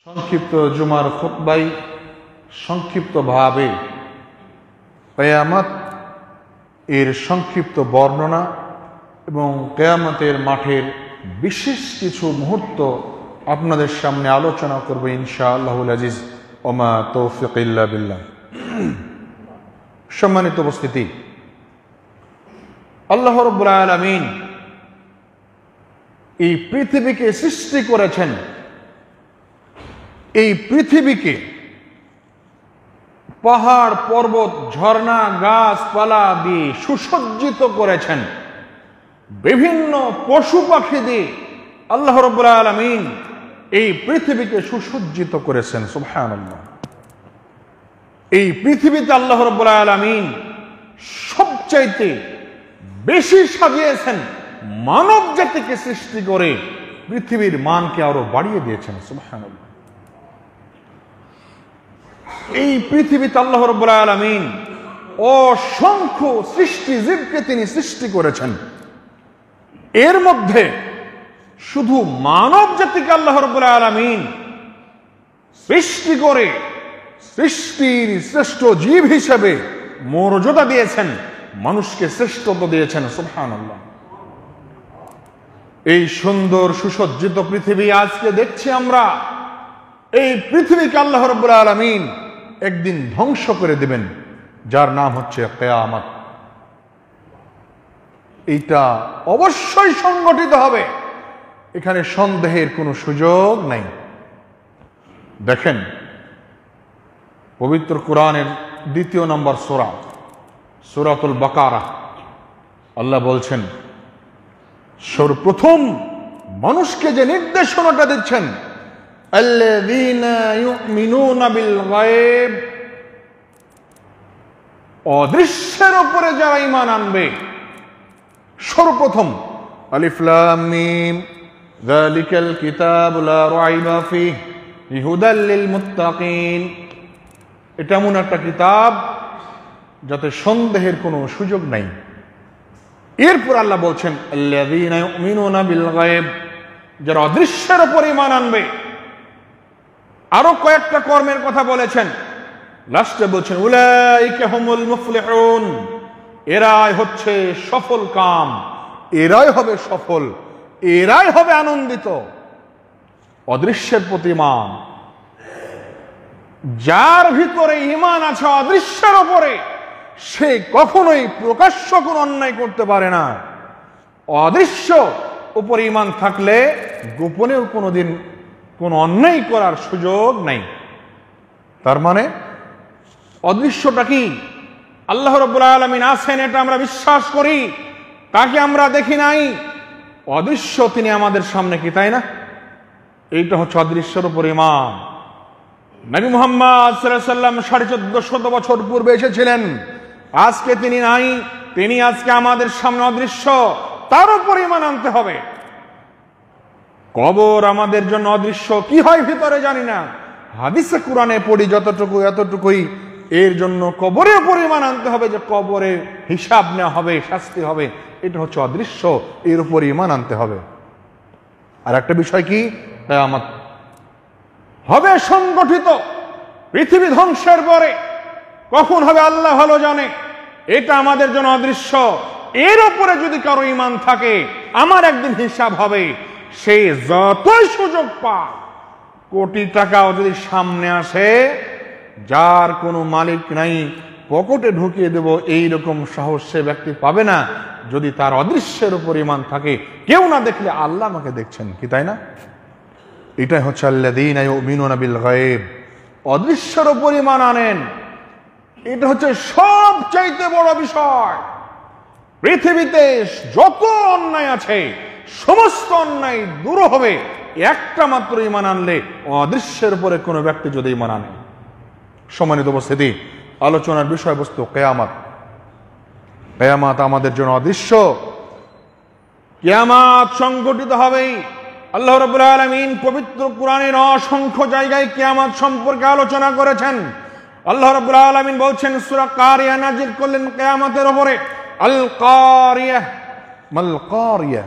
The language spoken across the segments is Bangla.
সংক্ষিপ্ত জুমার খুতবায় সংক্ষিপ্তভাবে কিয়ামত এর সংক্ষিপ্ত বর্ণনা এবং কিয়ামতের মাঠের বিশেষ কিছু মুহূর্ত আপনাদের সামনে আলোচনা করব ইনশাআল্লাহুল আজিজ। ওমা তৌফিক ইল্লা বিল্লাহ। সম্মানিত উপস্থিতি, আল্লাহ রাব্বুল আলামিন এই পৃথিবীকে সৃষ্টি করেছেন, এই পৃথিবীকে পাহাড় পর্বত ঝর্ণা গাছপালা দিয়ে সুসজ্জিত করেছেন, বিভিন্ন পশু পাখি দিয়ে আল্লাহ রাব্বুল আলামিন এই পৃথিবীকে সুসজ্জিত করেছেন। সুবহানাল্লাহ। এই পৃথিবীতে আল্লাহ রাব্বুল আলামিন সবচাইতে বেশি সাজিয়েছেন মানব জাতিকে সৃষ্টি করে পৃথিবীর মানকে আরো বাড়িয়ে দিয়েছেন। সুবহানাল্লাহ। এই পৃথিবীতে আল্লাহ রাব্বুল আলামিন অসংখ্য সৃষ্টিজীবকে তিনি সৃষ্টি করেছেন। এর মধ্যে শুধু মানব জাতিকে আল্লাহ রাব্বুল আলামিন সৃষ্টি করে সৃষ্টির শ্রেষ্ঠ জীব হিসেবে মর্যাদা দিয়েছেন, মানুষকে শ্রেষ্ঠত্ব দিয়েছেন। সুবহানাল্লাহ। এই সুন্দর সুসজ্জিত পৃথিবী আজকে দেখছি আমরা, এই পৃথিবীকে আল্লাহ রাব্বুল আলামিন একদিন ধ্বংস করে দিবেন, যার নাম হচ্ছে কিয়ামত। এইটা অবশ্যই সংগঠিত হবে, এখানে সন্দেহের কোনো সুযোগ নাই। দেখেন, পবিত্র কোরআনের ২ নম্বর সূরা সূরাতুল বাকারা, আল্লাহ বলছেন সর্বপ্রথম মানুষকে যে নির্দেশনাটা দিচ্ছেন, আল্লাযীনা ইউমিনুনা বিল গায়ব, অদৃশ্যের উপরে যারা ঈমান আনবে। সর্বপ্রথম আলিফ লাম মিম যালিকাল কিতাবু লা রাইবা ফীহি হুদাল লিল মুত্তাকিন। এটা এমন একটা কিতাব যাতে সন্দেহের কোনো সুযোগ নাই। এরপর আল্লাহ বলছেন আল্লাযীনা ইউমিনুনা বিল গায়ব, যারা অদৃশ্যের উপর ঈমান আনবে। আরো কয়েকটা কর্মের কথা বলেছেন, লাস্টে বলছেন উলাইকা হুমুল মুফলিহুন, এরাই হচ্ছে সফল কাম, এরাই হবে সফল, এরাই হবে আনন্দিত। অদৃশ্যের প্রতি ঈমান, যার ভিতরে ঈমান আছে অদৃশ্যের উপরে, সে কখনোই প্রকাশ্য কোন অন্যায় করতে পারে না। অদৃশ্য উপরে ঈমান থাকলে গোপনেও কোনোদিন কোন অন্যায় করার সুযোগ নাই। তার মানে অদৃশ্যটা কি? আল্লাহ রাব্বুল আলামিন আছেন, এটা আমরা বিশ্বাস করি, তাকে আমরা দেখি নাই। অদৃশ্য তিনি আমাদের সামনে, কি তাই না? এইটা হচ্ছে অদৃশ্যের উপর ঈমান। নবী মুহাম্মদ সাল্লাল্লাহু আলাইহি সাল্লাম 1450 বছর পূর্বে এসেছিলেন, আজকে তিনি নাই, তিনি আজকে আমাদের সামনে অদৃশ্য, তার উপর ঈমান আনতে হবে। কবর আমাদের জন্য অদৃশ্য, কি হয় ভিতরে জানি না, হাদিসে কোরআনে পড়ি যতটুকু এতটুকুই। এর জন্য কবরের উপর ঈমান আনতে হবে, যে কবরে হিসাব নেওয়া হবে, শাস্তি হবে, এটা হচ্ছে অদৃশ্য, এর উপর ঈমান আনতে হবে। আর একটা বিষয় কি, কিয়ামত হবে সংগঠিত। পৃথিবী ধ্বংসের পরে কখন হবে আল্লাহ ভালো জানে, এটা আমাদের জন্য অদৃশ্য। এর উপরে যদি কারো ঈমান থাকে, আমার একদিন হিসাব হবে। সে যতই সুযোগ পাক, কোটি টাকাও যদি সামনে আসে, যার কোনো মালিক নাই, পকেটে ঢুকিয়ে দেব, এইরকম সাহস সে ব্যক্তি পাবে না, যদি তার অদৃশ্যের উপর ঈমান থাকে। কেউ না দেখলে আল্লাহ আমাকে দেখছেন, কি তাই না? এটাই হচ্ছে আল্লাযীনা ইউমিনুনা বিল গায়ব, অদৃশ্যের উপর ঈমান আনেন। এটা হচ্ছে সবচাইতে বড় বিষয়। পৃথিবীতে যত অন্যায় আছে, সমস্ত অন্যায় দূর হবে একটা মাত্র ঈমান আনলে, অদৃশ্যের উপরে কোনো ব্যক্তি যদি ঈমান আনে। সম্মানিত উপস্থিতি, আলোচনার বিষয়বস্তু কিয়ামত। কিয়ামত আমাদের জন্য অদৃশ্য, কিয়ামত সংঘটিত হবেই। আল্লাহ রাব্বুল আলামিন পবিত্র কোরআনের অসংখ্য জায়গায় কিয়ামত সম্পর্কে আলোচনা করেছেন। আল্লাহ রাব্বুল আলামিন বলছেন, সূরা কারিয়া নাযিল করলেন কিয়ামতের উপরে, আল কারিয়া মাল কারিয়া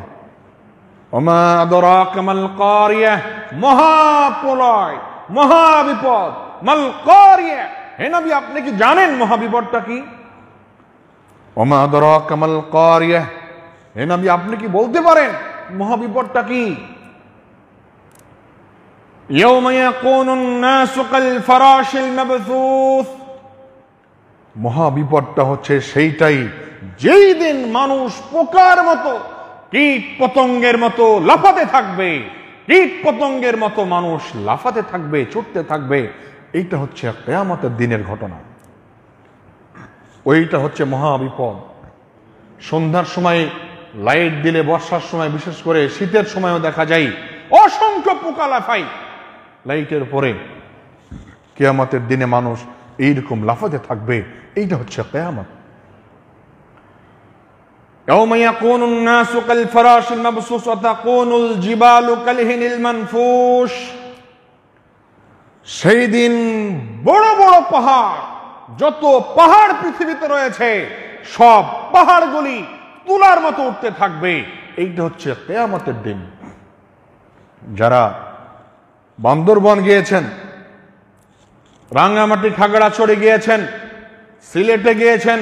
ওয়া মা আদরাকা মাল কারিয়া, মহাপ্রলয় মহাবিপদ। মাল কারিয়া, হে নবী আপনি কি জানেন মহাবিপদটা কি? ওমা আদরাকা মাল কারিয়া, হে নবী আপনি কি বলতে পারেন মহাবিপদটা কি? ইয়াউমা ইয়াকুনুন নাসু কাল ফারাশিল মাবথুস, মহাবিপদটা হচ্ছে সেইটাই যেই দিন মানুষ পোকার মতো, কীট পতঙ্গের মতো লাফাতে থাকবে। কীট পতঙ্গের মতো মানুষ লাফাতে থাকবে, ছুটতে থাকবে। এইটা হচ্ছে কিয়ামতের দিনের ঘটনা। ওইটা হচ্ছে মহাবিপদ। সন্ধ্যার সময় লাইট দিলে, বর্ষার সময় বিশেষ করে শীতের সময়ও দেখা যায় অসংখ্য পোকা লাফায় লাইটের পরে। কিয়ামতের দিনে মানুষ এইরকম লাফাতে থাকবে। এইটা হচ্ছে কিয়ামত। ইয়াউমা ইয়াকুনুন নাসু কাল ফারাশিল মাবসুস ওয়া তাকুনুল জিবালু কালহিনিল মানফুশ, সেই দিন বড় বড় পাহাড়, যত পাহাড় পৃথিবীতে রয়েছে সব পাহাড়গুলি তুলার মতো উঠতে থাকবে। এইটা হচ্ছে কিয়ামতের দিন। যারা বান্দরবন গিয়েছেন, রাঙ্গামাটি খাগড়াছড়ি গিয়েছেন, সিলেটে গিয়েছেন,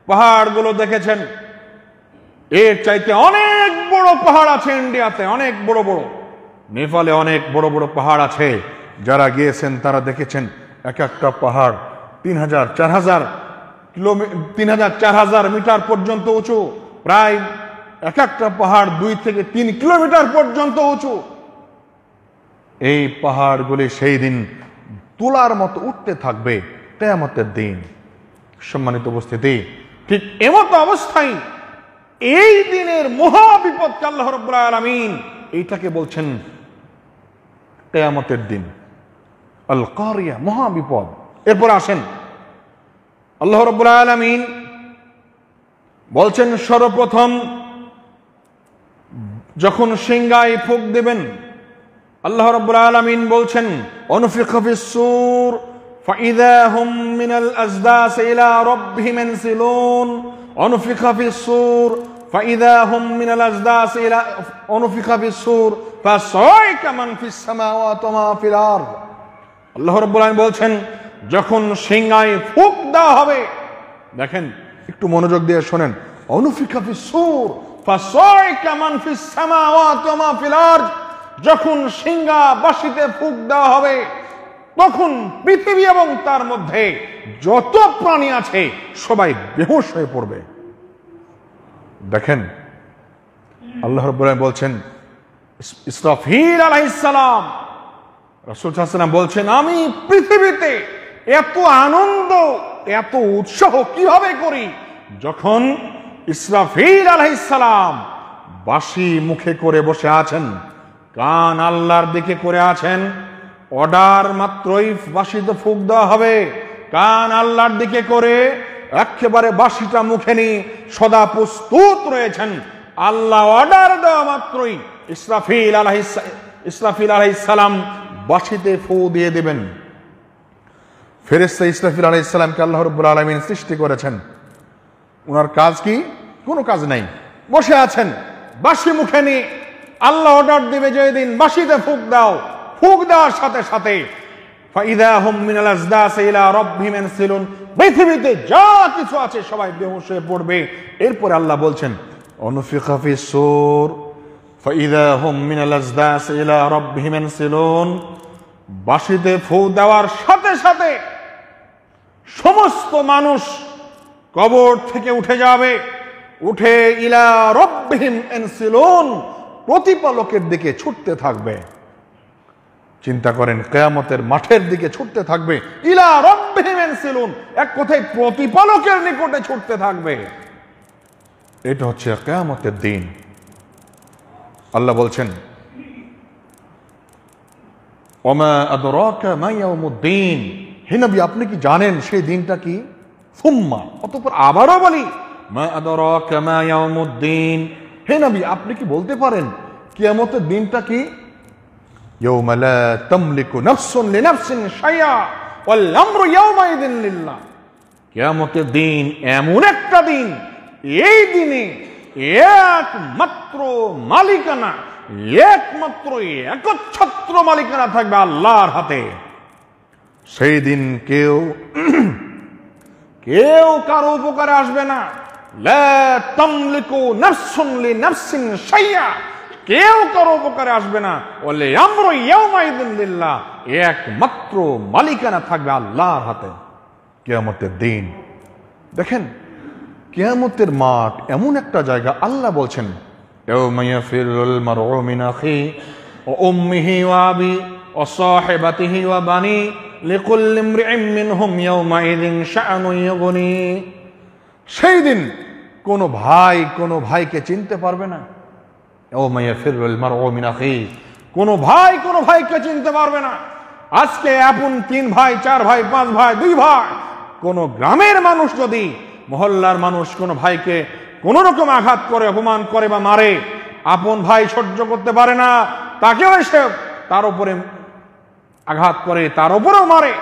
পাহাড়গুলো দেখেছেন, এর চাইতে অনেক বড় পাহাড় আছে ইন্ডিয়াতে, অনেক বড় বড়। নেপালে অনেক বড় বড় পাহাড় আছে। যারা গিয়েছেন তারা দেখেছেন এক একটা পাহাড় 3000-4000 মিটার পর্যন্ত উঁচু। প্রায় এক একটা পাহাড় 2 থেকে 3 কিলোমিটার পর্যন্ত উঁচু। এই পাহাড়গুলি সেই দিন তুলার মতো উঠতে থাকবে কিয়ামতের দিন। সম্মানিত উপস্থিতি, ঠিক এমত অবস্থায় এই দিনের মহাবিপদকে আল্লাহ রাব্বুল আলামিন এইটাকে বলছেন কিয়ামতের দিন, আল কারিয়া, মহাবিপদ। এরপর আসেন আল্লাহ রাব্বুল আলামিন বলছেন সর্বপ্রথম যখন সিংহায় ফুঁক দেবেন, আল্লাহ রাব্বুল আলামিন বলছেন অনুফিখা ফিস সূর ফাইযা হুম মিনাল আজদাস ইলা রাব্বিহিম ইয়ানসিলুন। অনুফিখা ফিস সূর ফাইযা হুম মিনাল আজদাস ইলা অনুফিখা ফিস সূর ফাসাইকা মান ফিস সামাওয়াতি ওয়া মা ফিল আরদ। আল্লাহ রাব্বুল আলামিন বলছেন যখন সিংহায় ফুঁক দেওয়া হবে, দেখেন একটু মনোযোগ দিয়ে শুনেন, অনুফিখা ফিস সূর ফাসাইকা মান ফিস সামাওয়াতি ওয়া মা ফিল আরদ, যখন সিংহা বাঁশিতে ফুঁক দেওয়া হবে তখন পৃথিবী এবং তার মধ্যে যত প্রাণী আছে সবাই বেহুশ হয়ে পড়বে। দেখেন আল্লাহ রাব্বুল আলামিন বলছেন ইসরাফিল আলাইহিস সালাম, রাসূল সাল্লাল্লাহু আলাইহি ওয়াসাল্লাম বলছেন আমি পৃথিবীতে এত আনন্দ, এত উৎসাহ কিভাবে করি যখন ইসরাফিল আলাইহিস সালাম বাঁশি মুখে করে বসে আছেন, কান আল্লাহর দিকে করে আছেন, অর্ডার মাত্রই বাঁশিতে ফুঁক দেওয়া হবে, কান আল্লাহর দিকে করে একেবারে বাঁশিটা মুখে নিয়ে সদা প্রস্তুত রয়েছেন। আল্লাহ অর্ডার দেওয়া মাত্রই ইসরাফিল আলাইহিস সালাম বাঁশিতে ফু দিয়ে দেবেন। ফেরেশতা ইসরাফিল আলাইহিস সালামকে আল্লাহ রাব্বুল আলামিন সৃষ্টি করেছেন। ওনার কাজ কি? কোনো কাজ নাই, বসে আছেন, বাঁশি মুখে নিয়ে আল্লাহ অর্ডার দিবে যেদিন বাঁশিতে ফুঁক দাও, ফুঁক দেওয়ার সাথে সাথে ফাইযা হুম মিনাল আজদাস ইলা রাব্বিহিম ইয়ানসিলুন, পৃথিবীতে যা কিছু আছে সবাই বেহুশ হয়ে পড়বে। এরপর আল্লাহ বলছেন অনুফিখা ফিস সূর ফাইযা হুম মিনাল আজদাস ইলা রাব্বিহিম ইয়ানসিলুন, বাঁশিতে ফু দেওয়ার সাথে সাথে সমস্ত মানুষ কবর থেকে উঠে যাবে, উঠে ইলা রাব্বিহিম ইয়ানসিলুন, প্রতিপালকের দিকে ছুটতে থাকবে। চিন্তা করেন, কিয়ামতের মাঠের দিকে ছুটতে থাকবে, ইলা রাব্বিহিম ইয়ানসিলুন, এক কথায় প্রতিপালকের নিকটে ছুটতে থাকবে। এটা হচ্ছে কিয়ামতের দিন। আল্লাহ বলছেন ওমা আদরাকা মা ইয়াউমুদ্দিন, হে নবী আপনি কি জানেন সেই দিনটা কি? সুম্মা, অতঃপর আবারও বলি মা আদরাকা মা ইয়াউমুদ্দিন, হে নবী আপনি কি বলতে পারেন কিয়ামতের দিনটা কি? ইয়াউমা লা তামলিকু নাফসুন লিনাফসিন শাইআ ওয়াল আমরু ইয়াউমাইযিন লিল্লাহ। কিয়ামতের দিন এমন একটা দিন, এই দিনে একমাত্র মালিকানা একমাত্র একচ্ছত্র মালিকানা থাকবে আল্লাহর হাতে। সেই দিন কেউ কারো উপকারে আসবে না। লা তামলিকু নাফসুন লিনাফসিন শাইআ, কেউ কারো উপকারে আসবে না। ওয়াল আমরু ইয়াওমাইযিন লিল্লাহ, একমাত্র মালিকানা থাকবে আল্লাহর হাতে কিয়ামতের দিন। দেখেন, কিয়ামতের মাঠ এমন একটা জায়গা, আল্লাহ বলছেন ইয়াওমা ইয়াফিরুল মারউ মিন আখি ওয়া উম্মিহি ওয়া আবি ওয়া সাহিবাতিহি ওয়া বানি লিকুল্লি ইমরিইন মিনহুম ইয়াওমাইযিন শাআনুন ইউগনি। সেই দিন কোনো ভাইকে চিনতে পারবে না। ইয়াওমা ইয়াফিরুল মারউ মিন আখি, কোনো ভাইকে চিনতে পারবে না। আজকে আপন 3 ভাই 4 ভাই 5 ভাই 2 ভাই, কোন গ্রামের মানুষ যদি, মহল্লার মানুষ কোন ভাইকে কোন রকম আঘাত করে, অপমান করে বা মারে, আপন ভাই সহ্য করতে পারে না, তাকেও এসে তার উপরে আঘাত করে, তার উপরেও মারে,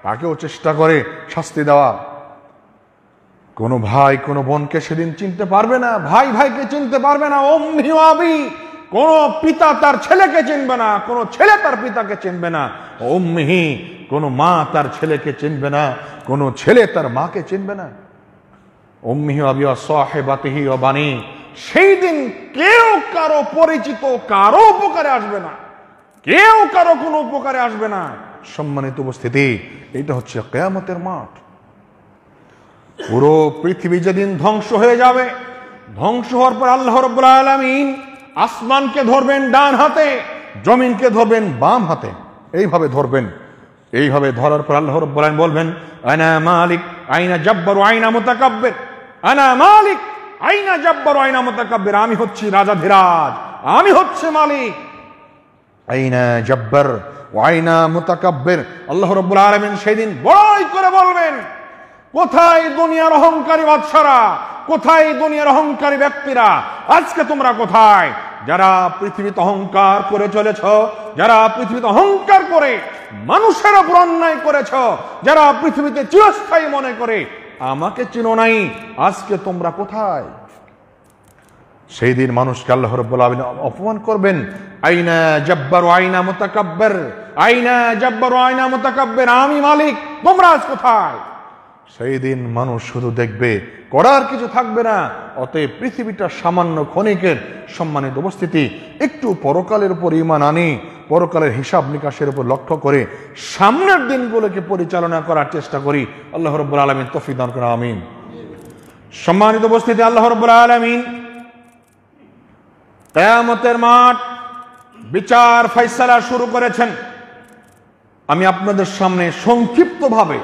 তাকেও চেষ্টা করে শাস্তি দেওয়া। কোন ভাই কোন বোনকে সেদিন চিনতে পারবে না, ভাইকে চিনতে পারবে না। উম্মি ওয়া আবি, কোন পিতা তার ছেলেকে চিনবে না, কোন ছেলে তার পিতাকে চিনবে না। উম্মিহি, কোন মা তার ছেলেকে চিনবে না, কোন ছেলে তার মাকে চিনবে না। উম্মিহি ওয়া আবি ওয়া সাহিবাতিহি ওয়া বানি, সেই দিন কেউ কারো পরিচিত কারো উপকারে আসবে না, কেউ কারো কোনো উপকারে আসবে না। সম্মানিত উপস্থিতি, এটা হচ্ছে কিয়ামতের মাঠ। পুরো পৃথিবী যেদিন ধ্বংস হয়ে যাবে, ধ্বংস হওয়ার পর আল্লাহ রাব্বুল আলামিন আসমানকে ধরবেন ডান হাতে, জমিনকে ধরবেন বাম হাতে, এইভাবে ধরবেন। এইভাবে ধরার পর আল্লাহ রাব্বুল আলামিন বলবেন আনা মালিক আইনা জাব্বার আইনা মুতাকাব্বির, আনা মালিক আইনা জাব্বার আইনা মুতাকাব্বির, আমি হচ্ছি রাজাধিরাজ, আমি হচ্ছে মালিক। আইনা জাব্বার আইনা মুতাকাব্বির, আল্লাহ রাব্বুল আলামিন সেদিন বড়ই করে বলবেন, কোথায় দুনিয়ার অহংকারী বাদশারা, কোথায় দুনিয়ার অহংকারী ব্যক্তিরা, আজকে তোমরা কোথায়? যারা পৃথিবীতে অহংকার করে চলেছ, যারা পৃথিবীতে অহংকার করে মানুষের উপর অন্যায় করেছ, যারা পৃথিবীতে চিরস্থায়ী মনে করে আমাকে চিনো নাই, আজকে তোমরা কোথায়? সেই দিন মানুষকে আল্লাহ রাব্বুল আলামিন অপমান করবেন। আইনা জাব্বার আইনা মুতাকাব্বির, আইনা জাব্বার আইনা মুতাকাব্বির, আমি মালিক, তোমরা আজ কোথায়? সেই দিন মানুষ শুধু দেখবে, করার কিছু থাকবে না। অতএব পৃথিবীটা সামান্য ক্ষণিকের। সম্মানিত উপস্থিতি, একটু পরকালের উপর ঈমান আনি, পরকালের হিসাব নিকাশের উপর লক্ষ্য করে সামনের দিনগুলোকে পরিচালনা করার চেষ্টা করি। আল্লাহ রাব্বুল আলামিন তৌফিক দান করুন, আমিন। সম্মানিত উপস্থিতি, আল্লাহ রাব্বুল আলামিন কিয়ামতের মাঠ বিচার ফয়সালা শুরু করেছেন। আমি আপনাদের সামনে সংক্ষিপ্তভাবে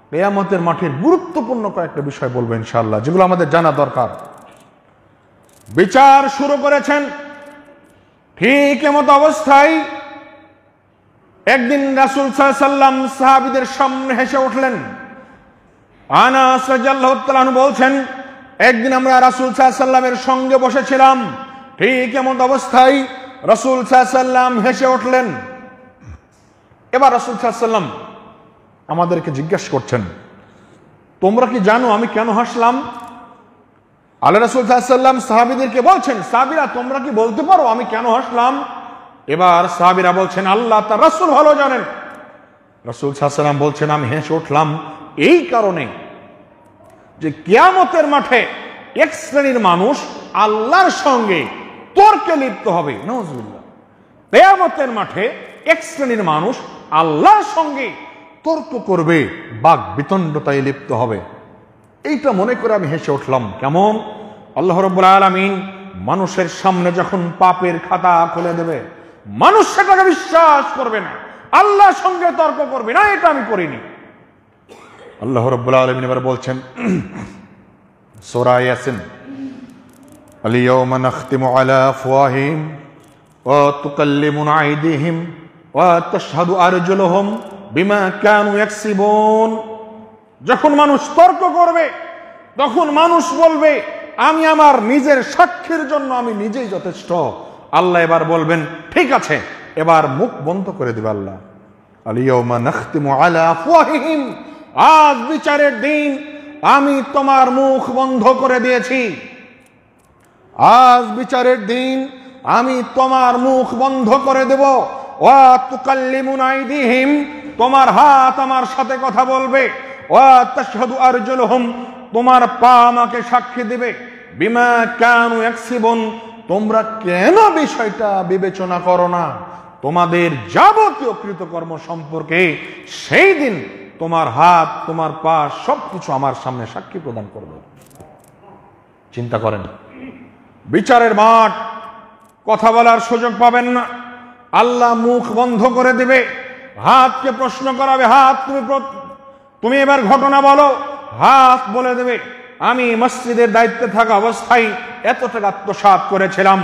কিয়ামতের মাঠের গুরুত্বপূর্ণ কয়েকটা বিষয় বলবো ইনশাআল্লাহ, যেগুলো আমাদের জানা দরকার। বিচার শুরু করেছেন। ঠিক এমত অবস্থায় একদিন রাসূল সাল্লাল্লাহু আলাইহি ওয়াসাল্লাম সাহাবীদের সামনে হেসে উঠলেন। আনাস রাদিয়াল্লাহু তাআলা আনহু বলছেন, একদিন আমরা রাসূল সাল্লাল্লাহু আলাইহি ওয়াসাল্লামের সঙ্গে বসেছিলাম। ঠিক এমত অবস্থায় রাসূল সাল্লাল্লাহু আলাইহি ওয়াসাল্লাম হেসে উঠলেন। এবার রাসূল সাল্লাল্লাহু আলাইহি ওয়াসাল্লাম আমাদেরকে জিজ্ঞাসা করছেন, তোমরা কি জানো আমি কেন হাসলাম? আল্লাহ রাসূল সাল্লাল্লাহু আলাইহি ওয়াসাল্লাম সাহাবীদেরকে বলছেন, সাহাবীরা তোমরা কি বলতে পারো আমি কেন হাসলাম? এবার সাহাবীরা বলছেন, আল্লাহ তার রাসূল ভালো জানেন। রাসূল সাল্লাল্লাহু আলাইহি ওয়াসাল্লাম বলছেন, আমি হেসে উঠলাম এই কারণে যে কিয়ামতের মাঠে এক শ্রেণীর মানুষ আল্লাহর সঙ্গে তর্কে লিপ্ত হবে। নাউযুবিল্লাহ। কিয়ামতের মাঠে এক শ্রেণীর মানুষ আল্লাহর সঙ্গে তর্ক করবে, বাক বিতণ্ডতায় লিপ্ত হবে। এইটা মনে করে আমি হেসে উঠলাম। কেমন? আল্লাহ রাব্বুল আলামিন মানুষের সামনে যখন পাপের খাতা খুলে দেবে, মানুষ সেটাকে বিশ্বাস করবে না, আল্লাহর সঙ্গে তর্ক করবে না, এটা আমি করিনি। আল্লাহ রাব্বুল আলামিন এবার বলছেন সূরা ইয়াসিন, আল ইয়াওমা নাখতিমু আলা আফওয়াহিহিম ওয়া তুকাল্লিমুনা আইদিহিম ওয়া তাশহাদু আরজুলুহুম বিমা কানু ইয়াকসিবুন। যখন মানুষ তর্ক করবে, তখন মানুষ বলবে আমি আমার নিজের সাক্ষীর জন্য আমি নিজেই যথেষ্ট। আল্লাহ এবার বলবেন ঠিক আছে, এবার মুখ বন্ধ করে দিবে আল্লাহ। আল ইয়াওমা নাখতিমু আলা আফওয়াহিহিম, আজ বিচারের দিন আমি তোমার মুখ বন্ধ করে দিয়েছি। আজ বিচারের দিন আমি তোমার মুখ বন্ধ করে দেব। ওয়া তুকাল্লিমুনা আইদিহিম, তোমার হাত আমার সাথে কথা বলবে। ওয়া তাশহাদু আরজুলুহুম, তোমার পা আমাকে সাক্ষী দিবে। বিমা কানু ইয়াকসিবুন, তোমরা কেন বিষয়টা বিবেচনা করো না? তোমাদের যাবতীয় কৃতকর্ম সম্পর্কে সেই দিন তোমার হাত, তোমার পা সবকিছু আমার সামনে সাক্ষী প্রদান করবে। চিন্তা করেন, বিচারের মাঠ, কথা বলার সুযোগ পাবেন না। আল্লাহ মুখ বন্ধ করে দিবে, হাতকে প্রশ্ন করাবে, হাত তুমি এবার ঘটনা বলো। হাত বলে দেবে, আমি মসজিদের দায়িত্বে থাকা অবস্থায় এত টাকা আত্মসাৎ করেছিলাম,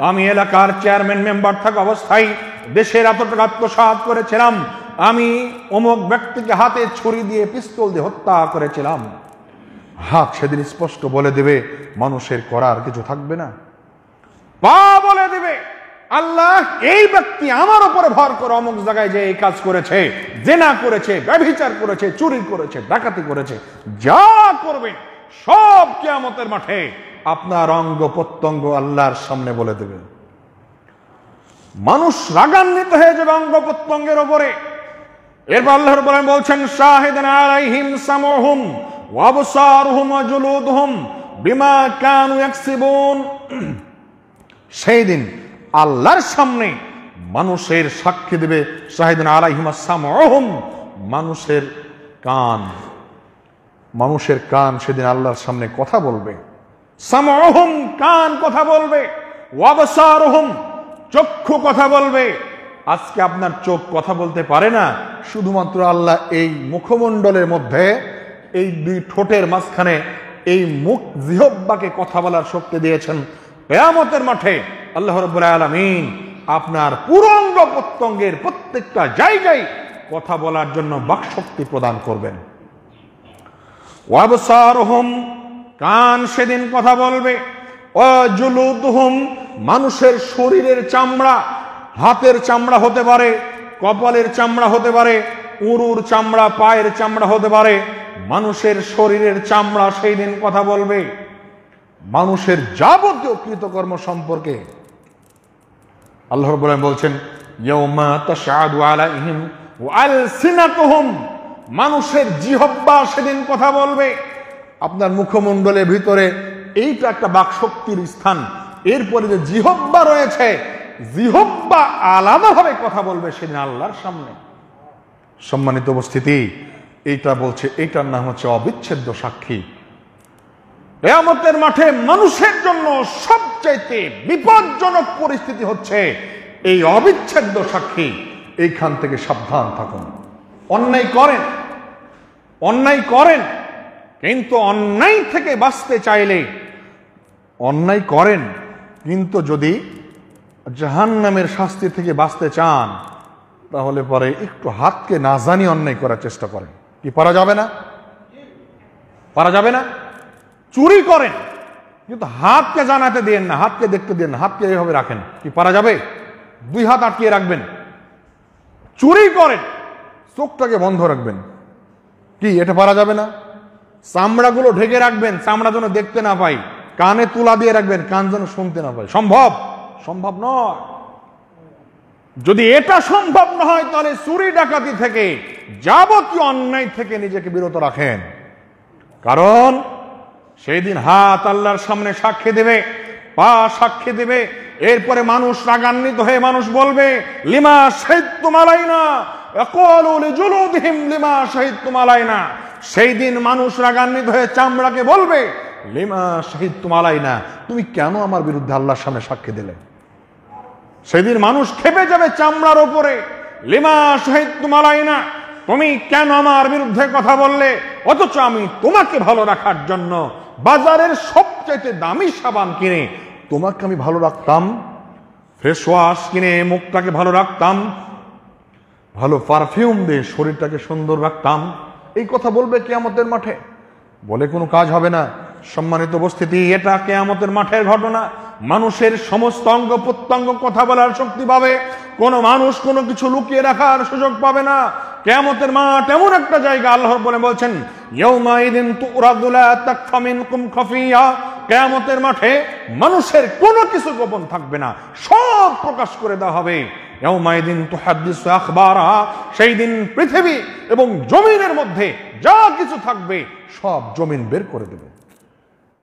আমি এলাকার চেয়ারম্যান মেম্বার থাকা অবস্থায় দেশের এত টাকা আত্মসাৎ করেছিলাম, আমি অমুক ব্যক্তিকে হাতে ছুরি দিয়ে পিস্তল দিয়ে হত্যা করেছিলাম। হাত সেদিন স্পষ্ট বলে দেবে, মানুষের করার কিছু থাকবে না। পা বলে দেবে, আল্লাহ এই ব্যক্তি আমার উপরে ভর করে অমুক জায়গায় যে এই কাজ করেছে, জেনা করেছে, ব্যভিচার করেছে, চুরি করেছে, ডাকাতি করেছে, যা করবে সব কিয়ামতের মাঠে আপনার অঙ্গ প্রত্যঙ্গ আল্লাহর সামনে বলে দেবে। মানুষ রাগান্বিত হয়ে যাবে অঙ্গ প্রত্যঙ্গের উপরে। এরপর আল্লাহ রাব্বুল আলামিন বলছেন, শাহিদান আলাইহিম সামউহুম ওয়া আবসারুহুম ওয়া জুলুদুহুম বিমা কানু ইয়াকসিবুন। সেই দিন আল্লাহর সামনে মানুষের সাক্ষী দেবে, শাহিদান আলাইহিম সামউহুম, মানুষের কান সেদিন আল্লাহর সামনে কথা বলবে। সামউহুম, কান কথা বলবে। ওয়া আবসারুহুম, চক্ষু কথা বলবে। আজকে আপনার চোখ কথা বলতে পারে না, শুধুমাত্র আল্লাহ এই মুখমণ্ডলের মধ্যে, এই দুই ঠোঁটের মাঝখানে এই মুখ জিহ্বাকে কথা বলার শক্তি দিয়েছেন। কিয়ামতের মাঠে আল্লাহ রাব্বুল আলামিন আপনার পুরো অঙ্গ প্রত্যঙ্গের প্রত্যেকটা জায়গায় কথা বলার জন্য বাকশক্তি প্রদান করবেন। ওয়া আবসারুহুম, কান সেদিন কথা বলবে। ওয়া জুলুদুহুম, মানুষের শরীরের চামড়া, হাতের চামড়া হতে পারে, কপালের চামড়া হতে পারে, উরুর চামড়া, পায়ের চামড়া হতে পারে, মানুষের শরীরের চামড়া সেই দিন কথা বলবে মানুষের যাবতীয় কৃতকর্ম সম্পর্কে। আল্লাহ রাব্বুল আলামিন বলছেন, ইয়াউমা তাশআদু আলাইহিম ওয়া আলসিনাতুহুম, মানুষের জিহ্বা সেদিন কথা বলবে। আপনার মুখমণ্ডলের ভিতরে এইটা একটা বাকশক্তির স্থান, এরপরে যে জিহ্বা রয়েছে, জিহ্বা আলাদাভাবে কথা বলবে সেদিন আল্লাহর সামনে। সম্মানিত উপস্থিতি, এইটা বলছে, এইটার নাম হচ্ছে অবিচ্ছেদ্য সাক্ষী। কিয়ামতের মাঠে মানুষের জন্য সবচাইতে বিপজ্জনক পরিস্থিতি হচ্ছে এই অবিচ্ছেদ্য সাক্ষী। এইখান থেকে সাবধান থাকুন। অন্যায় করেন, কিন্তু অন্যায় থেকে বাঁচতে চাইলে অন্যায় করেন, কিন্তু যদি জাহান্নামের শাস্তি থেকে বাঁচতে চান তাহলে পরে একটু হাতকে না জানি অন্যায় করার চেষ্টা করেন। কি পারা যাবে না? পারা যাবে না? চুরি করেন, কিন্তু হাতকে জানাতে দেন না, হাতকে দেখতে দেন না, হাতকে এইভাবে রাখেন। কি পারা যাবে? দুই হাত আটকিয়ে রাখবেন। চুরি করেন, চোখটাকে বন্ধ রাখবেন। কি এটা পারা যাবে না? চামড়াগুলো ঢেকে রাখবেন, চামড়া যেন দেখতে না পাই। কানে তুলা দিয়ে রাখবেন, কান যেন শুনতে না পাই। সম্ভব নয়। যদি এটা সম্ভব না হয় তাহলে চুরি ডাকাতি থেকে, যাবতীয় অন্যায় থেকে নিজেকে বিরত রাখেন। কারণ সেই দিন হাত আল্লাহর সামনে সাক্ষী দেবে, পা সাক্ষী দেবে। এরপরে মানুষ রাগান্বিত হয়ে মানুষ বলবে, লিমা শাহিদতুম আলাইনা, ইয়াকুলু লিজুলুদিহিম লিমা শাহিদতুম আলাইনা। সেই দিন মানুষ রাগান্বিত হয়ে চামড়াকে বলবে, লিমা শাহিদতুম আলাইনা, তুমি কেন আমার বিরুদ্ধে আল্লাহর সামনে সাক্ষী দিলে? সেদিন মানুষ খেপে যাবে চামড়ার উপরে, লিমা শাহিদতুম আলাইনা, তুমি কেন আমার বিরুদ্ধে কথা বললে, অথচ আমি তোমাকে ভালো রাখার জন্য বাজারের সবচেয়ে দামি সাবান কিনে তোমাকে আমি ভালো রাখতাম, ফেস ওয়াশ কিনে মুখটাকে ভালো রাখতাম, ভালো পারফিউম দিয়ে শরীরটাকে সুন্দর রাখতাম। এই কথা বলবে কিয়ামতের মাঠে, বলে কোনো কাজ হবে না। সম্মানিত উপস্থিতি, এটা কিয়ামতের মাঠের ঘটনা। মানুষের সমস্ত অঙ্গ প্রত্যঙ্গ কথা বলার শক্তি পাবে। কোন মানুষ কোনো কিছু লুকিয়ে রাখার সুযোগ পাবে না। কিয়ামতের মাঠ এমন একটা জায়গা, আল্লাহ বলে বলছেন, ইয়াউমা ইদিন তুরাদু লা তাখফা মিনকুম খাফিয়া কিয়ামতের মাঠে মানুষের কোনো কিছু গোপন থাকবে না, সব প্রকাশ করে দেওয়া হবে। ইয়াউমাইদিন তুহাদ্দিসু আখবারাহা, সেই দিন পৃথিবী এবং জমিনের মধ্যে যা কিছু থাকবে সব জমিন বের করে দেবে।